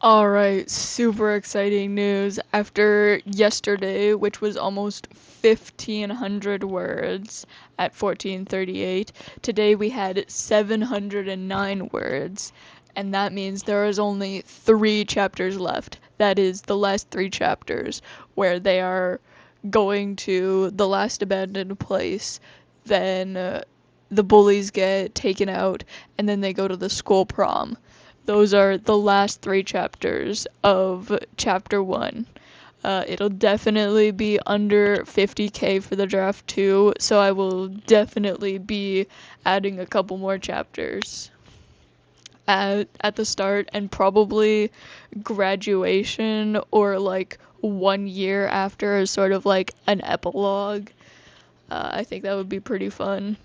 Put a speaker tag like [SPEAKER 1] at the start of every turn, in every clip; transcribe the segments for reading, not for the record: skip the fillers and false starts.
[SPEAKER 1] Alright, super exciting news. After yesterday, which was almost 1,500 words at 1438, today we had 709 words, and that means there is only 3 chapters left. That is the last 3 chapters, where they are going to the last abandoned place, then the bullies get taken out, and then they go to the school prom. Those are the last 3 chapters of chapter 1. It'll definitely be under 50k for the draft 2, so I will definitely be adding a couple more chapters at the start, and probably graduation or like 1 year after as sort of like an epilogue. I think that would be pretty fun.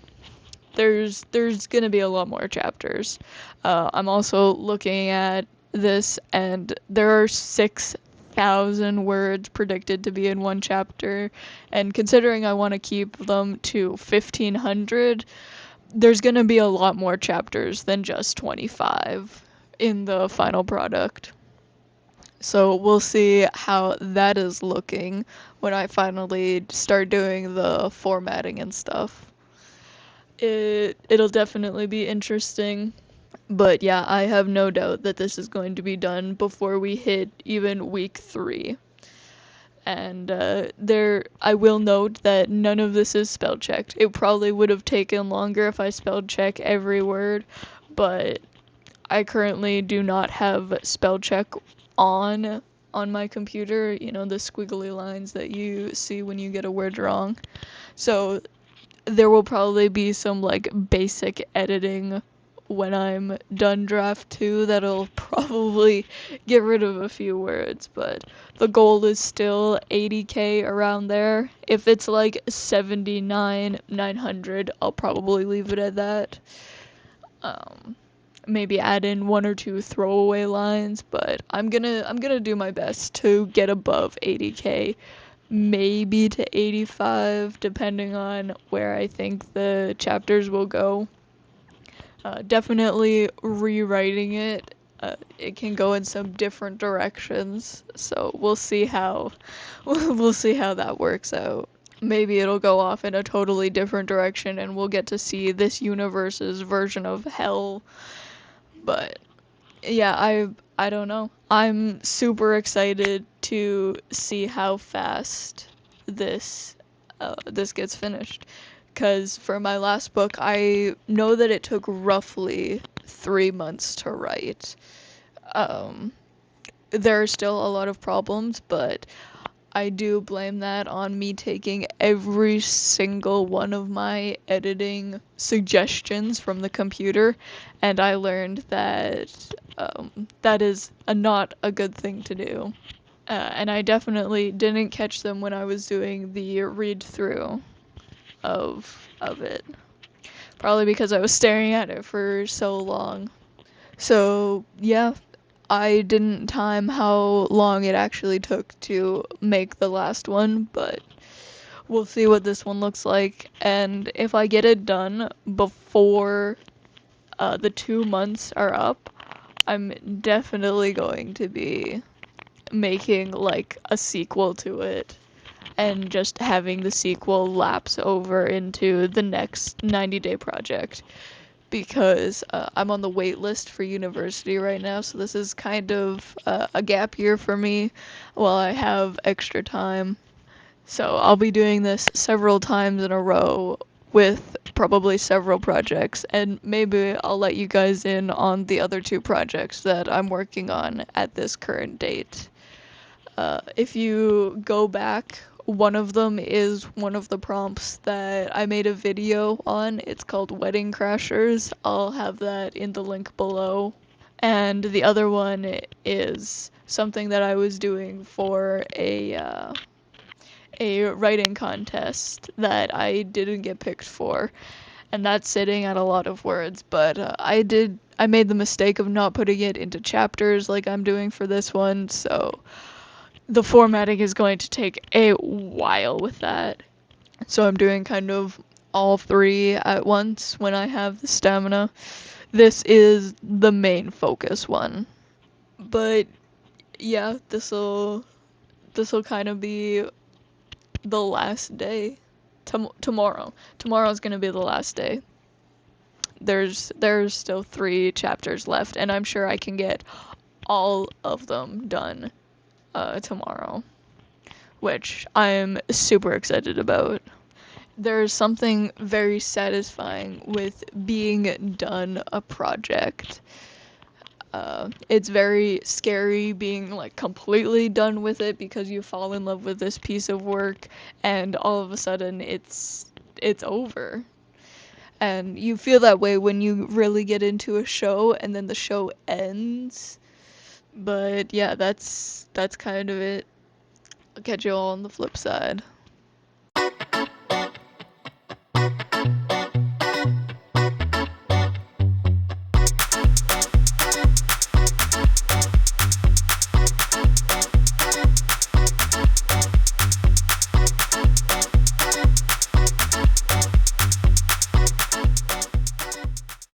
[SPEAKER 1] There's gonna be a lot more chapters. I'm also looking at this, and there are 6,000 words predicted to be in one chapter, and considering I want to keep them to 1,500, there's gonna be a lot more chapters than just 25 in the final product. So we'll see how that is looking when I finally start doing the formatting and stuff. It'll definitely be interesting. But yeah, I have no doubt that this is going to be done before we hit even week 3. And I will note that none of this is spell checked. It probably would have taken longer if I spelled check every word, but I currently do not have spell check on my computer, the squiggly lines that you see when you get a word wrong. So there will probably be some like basic editing when I'm done draft 2 that'll probably get rid of a few words, but the goal is still 80k around there. If it's like 79 900, I'll probably leave it at that. Um, Maybe add in 1 or 2 throwaway lines, but I'm gonna do my best to get above 80k, maybe to 85, depending on where I think the chapters will go. Definitely rewriting it. It can go in some different directions, so we'll see how we'll see how that works out. Maybe it'll go off in a totally different direction, and we'll get to see this universe's version of hell. But yeah, I don't know. I'm super excited to see how fast this gets finished. Cause for my last book, I know that it took roughly 3 months to write. Um, there are still a lot of problems, but I do blame that on me taking every single one of my editing suggestions from the computer, and I learned that that is not a good thing to do. And I definitely didn't catch them when I was doing the read through of it. Probably because I was staring at it for so long. So, yeah, I didn't time how long it actually took to make the last one, but we'll see what this one looks like. And if I get it done before the 2 months are up, I'm definitely going to be making like a sequel to it and just having the sequel lapse over into the next 90-day project, because I'm on the wait list for university right now, so this is kind of a gap year for me while I have extra time. So I'll be doing this several times in a row with probably several projects, and maybe I'll let you guys in on the other 2 projects that I'm working on at this current date. If you go back, one of them is one of the prompts that I made a video on. It's called Wedding Crashers. I'll have that in the link below. And the other one is something that I was doing for a writing contest that I didn't get picked for, and that's sitting at a lot of words. But I made the mistake of not putting it into chapters like I'm doing for this one, so the formatting is going to take a while with that. So I'm doing kind of all 3 at once when I have the stamina. This is the main focus one. But yeah, this'll kind of be the last day. Tomorrow's gonna be the last day. There's still 3 chapters left, and I'm sure I can get all of them done tomorrow, which I'm super excited about. There's something very satisfying with being done a project. It's very scary being like completely done with it because you fall in love with this piece of work and all of a sudden it's over. And you feel that way when you really get into a show and then the show ends. But yeah, that's kind of it. I'll catch you all on the flip side.